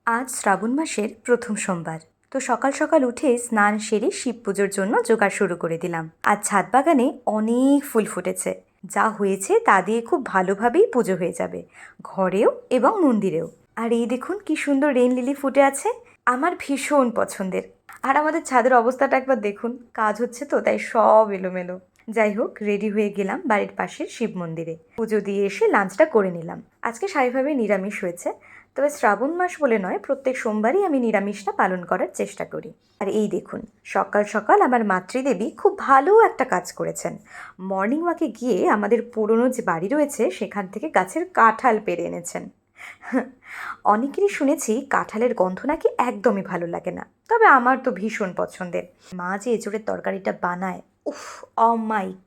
আজ শ্রাবণ মাসের প্রথম সোমবার। তো সকাল সকাল উঠে স্নান সেরে শিব পুজোর জন্য জোগাড় শুরু করে দিলাম। আজ ছাদ বাগানে অনেক ফুল ফুটেছে, যা হয়েছে তা দিয়ে খুব ভালোভাবেই পুজো হয়ে যাবে, ঘরেও এবং মন্দিরেও। আর এই দেখুন কি সুন্দর রেইন লিলি ফুটে আছে, আমার ভীষণ পছন্দের। আর আমাদের ছাদের অবস্থাটা একবার দেখুন, কাজ হচ্ছে তো তাই সব এলোমেলো। যাই হোক, রেডি হয়ে গেলাম বাড়ির পাশের শিব মন্দিরে। পুজো দিয়ে এসে লাঞ্চটা করে নিলাম। আজকে স্বাভাবিকভাবে নিরামিষ হয়েছে, তবে শ্রাবণ মাস বলে নয়, প্রত্যেক সোমবারই আমি নিরামিষটা পালন করার চেষ্টা করি। আর এই দেখুন, সকাল সকাল আমার মাতৃদেবী খুব ভালো একটা কাজ করেছেন। মর্নিং ওয়াকে গিয়ে আমাদের পুরনো যে বাড়ি রয়েছে সেখান থেকে গাছের কাঁঠাল পেড়ে এনেছেন। অনেকেরই শুনেছি কাঁঠালের গন্ধ নাকি একদমই ভালো লাগে না, তবে আমার তো ভীষণ পছন্দের। মা যে এঁচোড়ের তরকারিটা বানায়, উফ, অমাইক।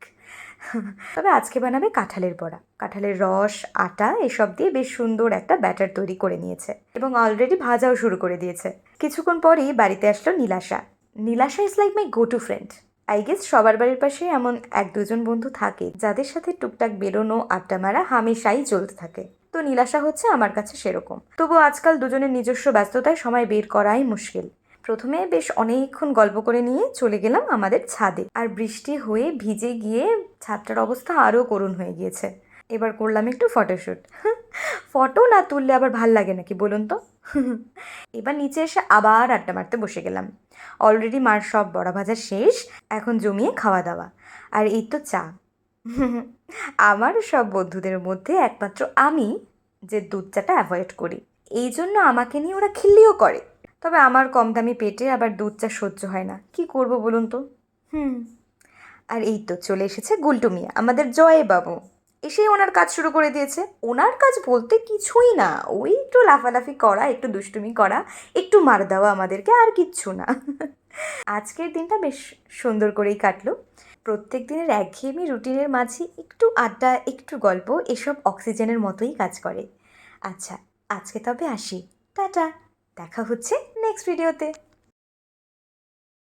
তবে আজকে বানাবে কাঁঠালের বড়া। কাঁঠালের রস, আটা এসব দিয়ে বেশ সুন্দর একটা ব্যাটার তৈরি করে নিয়েছে এবং অলরেডি ভাজাও শুরু করে দিয়েছে। কিছুক্ষণ পরেই বাড়িতে আসলো Nilasha. Nilasha is like my go to friend. I guess সবার বাড়ির পাশে এমন এক দুজন বন্ধু থাকে যাদের সাথে টুকটাক বেরোনো, আড্ডা মারা হামেশাই চলতে থাকে। তো নীলাশা হচ্ছে আমার কাছে সেরকম। তবু আজকাল দুজনের নিজস্ব ব্যস্ততায় সময় বের করাই মুশকিল। প্রথমে বেশ অনেকক্ষণ গল্প করে নিয়ে চলে গেলাম আমাদের ছাদে, আর বৃষ্টি হয়ে ভিজে গিয়ে ছাদটার অবস্থা আরও করুণ হয়ে গিয়েছে। এবার করলাম একটু ফটোশ্যুট। ফটো না তুললে আবার ভাল লাগে নাকি বলুন তো। এবার নিচে এসে আবার আড্ডা মারতে বসে গেলাম। অলরেডি মার সব বড়া ভাজা শেষ, এখন জমিয়ে খাওয়া দাওয়া। আর এই তো চা। আমার সব বন্ধুদের মধ্যে একমাত্র আমি যে দুধ চাটা অ্যাভয়েড করি, এই জন্য আমাকে নিয়ে ওরা খিল্লিও করে। তবে আমার কম দামি পেটে আবার দুধ চা সহ্য হয় না, কি করব বলুন তো। হুম। আর এই তো চলে এসেছে গুলটু মিয়া, আমাদের জয় বাবু। এসেই ওনার কাজ শুরু করে দিয়েছে। ওনার কাজ বলতে কিছুই না, ওই একটু লাফালাফি করা, একটু দুষ্টুমি করা, একটু মার দেওয়া আমাদেরকে, আর কিচ্ছু না। আজকের দিনটা বেশ সুন্দর করেই কাটলো। প্রত্যেক দিনের একঘেয়েমি রুটিনের মাঝে একটু আড্ডা, একটু গল্প, এসব অক্সিজেনের মতোই কাজ করে। আচ্ছা, আজকে তবে আসি। টাটা। দেখা হচ্ছে নেক্সট ভিডিওতে।